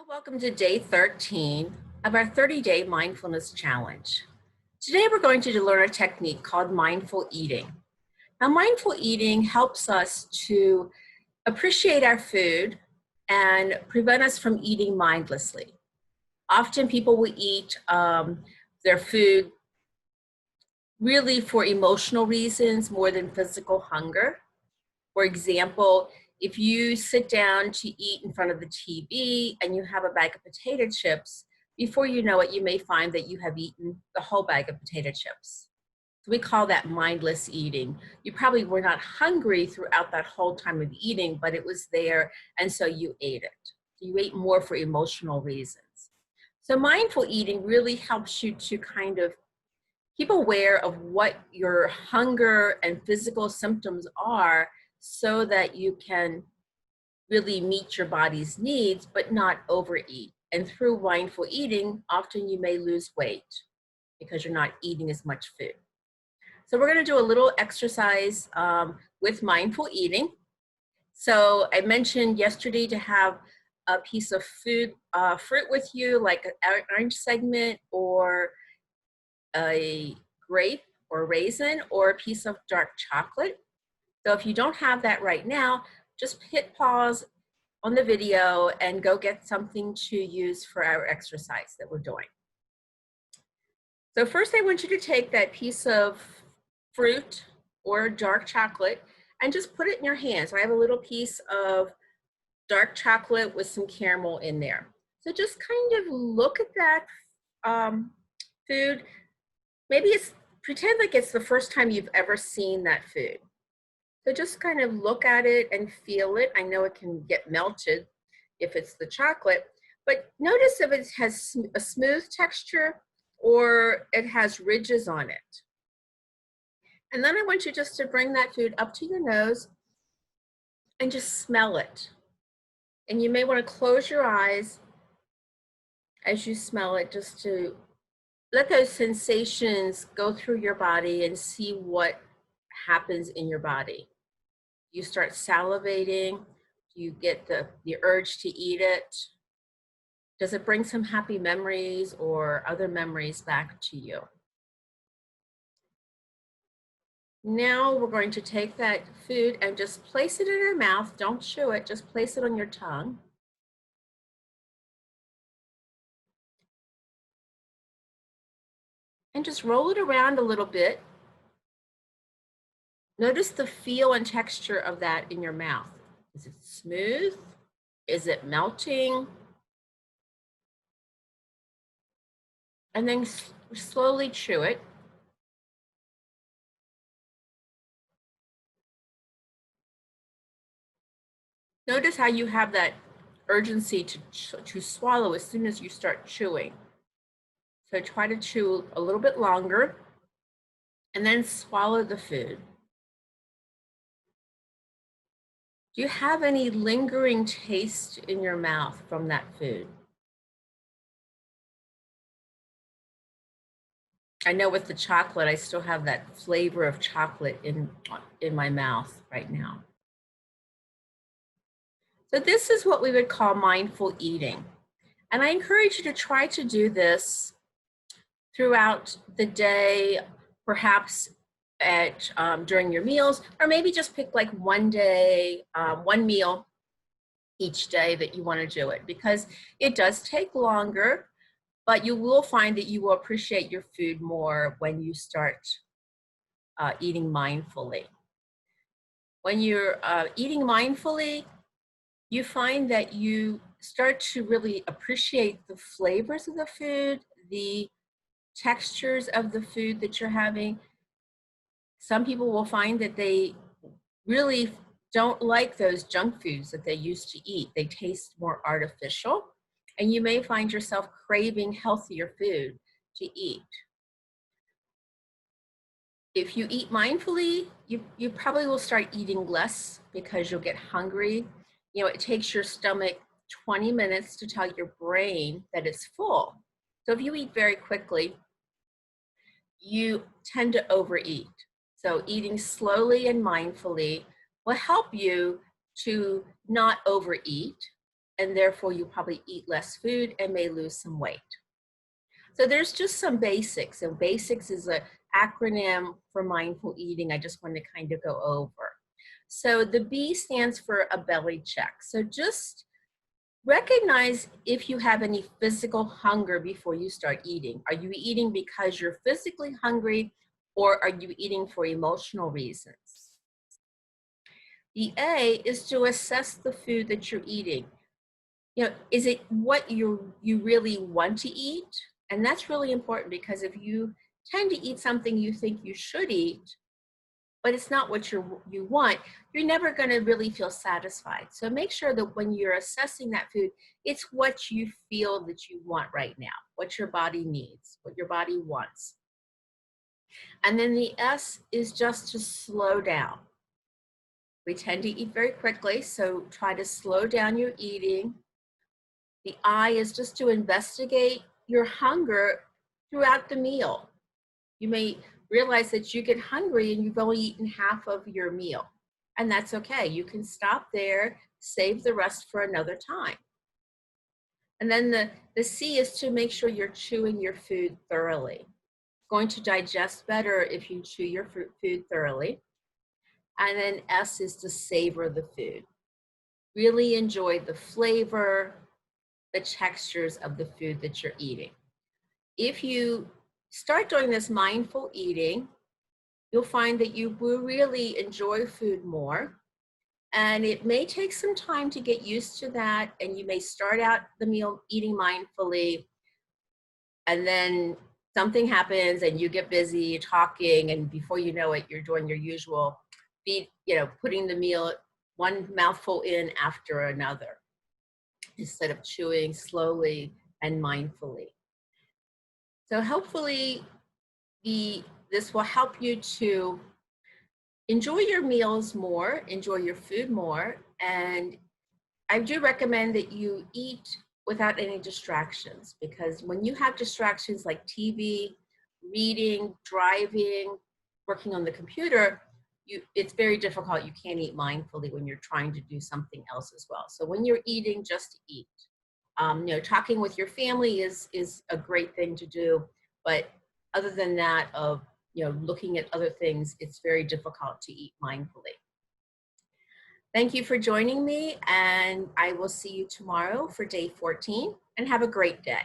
Welcome to day 13 of our 30-day mindfulness challenge. Today we're going to learn a technique called mindful eating. Now, mindful eating helps us to appreciate our food and prevent us from eating mindlessly. Often people will eat their food really for emotional reasons more than physical hunger. For example, if you sit down to eat in front of the TV and you have a bag of potato chips, before you know it, you may find that you have eaten the whole bag of potato chips. So we call that mindless eating. You probably were not hungry throughout that whole time of eating, but it was there, and so you ate it. You ate more for emotional reasons. So mindful eating really helps you to kind of keep aware of what your hunger and physical symptoms are so that you can really meet your body's needs, but not overeat. And through mindful eating, often you may lose weight because you're not eating as much food. So we're going to do a little exercise with mindful eating. So I mentioned yesterday to have a piece of fruit with you, like an orange segment or a grape or raisin or a piece of dark chocolate. So if you don't have that right now, just hit pause on the video and go get something to use for our exercise that we're doing. So first I want you to take that piece of fruit or dark chocolate and just put it in your hands. So I have a little piece of dark chocolate with some caramel in there. So just kind of look at that food. Maybe pretend like it's the first time you've ever seen that food. So just kind of look at it and feel it. I know it can get melted if it's the chocolate, but notice if it has a smooth texture or it has ridges on it. And then I want you just to bring that food up to your nose and just smell it. And you may want to close your eyes as you smell it, just to let those sensations go through your body and see what happens in your body. You start salivating, you get the urge to eat it. Does it bring some happy memories or other memories back to you? Now we're going to take that food and just place it in your mouth. Don't chew it, just place it on your tongue. And just roll it around a little bit. Notice the feel and texture of that in your mouth. Is it smooth? Is it melting? And then slowly chew it. Notice how you have that urgency to swallow as soon as you start chewing. So try to chew a little bit longer and then swallow the food. Do you have any lingering taste in your mouth from that food? I know with the chocolate, I still have that flavor of chocolate in my mouth right now. So this is what we would call mindful eating. And I encourage you to try to do this throughout the day, perhaps during your meals, or maybe just pick like one day, one meal each day that you want to do it, because it does take longer, but you will find that you will appreciate your food more when you start eating mindfully. When you're eating mindfully, you find that you start to really appreciate the flavors of the food, the textures of the food that you're having. Some people will find that they really don't like those junk foods that they used to eat. They taste more artificial, and you may find yourself craving healthier food to eat. If you eat mindfully, you probably will start eating less because you'll get hungry. You know, it takes your stomach 20 minutes to tell your brain that it's full. So if you eat very quickly, you tend to overeat. So eating slowly and mindfully will help you to not overeat and therefore you probably eat less food and may lose some weight. So there's just some basics, and basics is an acronym for mindful eating I just want to kind of go over. So the B stands for a belly check. So just recognize if you have any physical hunger before you start eating. Are you eating because you're physically hungry, or are you eating for emotional reasons? The A is to assess the food that you're eating. Is it what you really want to eat? And that's really important, because if you tend to eat something you think you should eat, but it's not what you want, you're never going to really feel satisfied. So make sure that when you're assessing that food, it's what you feel that you want right now, what your body needs, what your body wants. And then the S is just to slow down. We tend to eat very quickly, so try to slow down your eating. The I is just to investigate your hunger throughout the meal. You may realize that you get hungry and you've only eaten half of your meal, and that's okay. You can stop there, save the rest for another time. And then the C is to make sure you're chewing your food thoroughly. It's going to digest better if you chew your food thoroughly. And then S is to savor the food. Really enjoy the flavor, the textures of the food that you're eating. If you start doing this mindful eating, you'll find that you will really enjoy food more. And it may take some time to get used to that. And you may start out the meal eating mindfully, and then something happens and you get busy talking, and before you know it, you're doing your usual putting the meal one mouthful in after another, instead of chewing slowly and mindfully. So hopefully this will help you to enjoy your meals more, enjoy your food more. And I do recommend that you eat without any distractions, because when you have distractions like TV, reading, driving, working on the computer, it's very difficult. You can't eat mindfully when you're trying to do something else as well. So when you're eating, just eat. Talking with your family is a great thing to do, but other than that, looking at other things, it's very difficult to eat mindfully. Thank you for joining me, and I will see you tomorrow for day 14, and have a great day.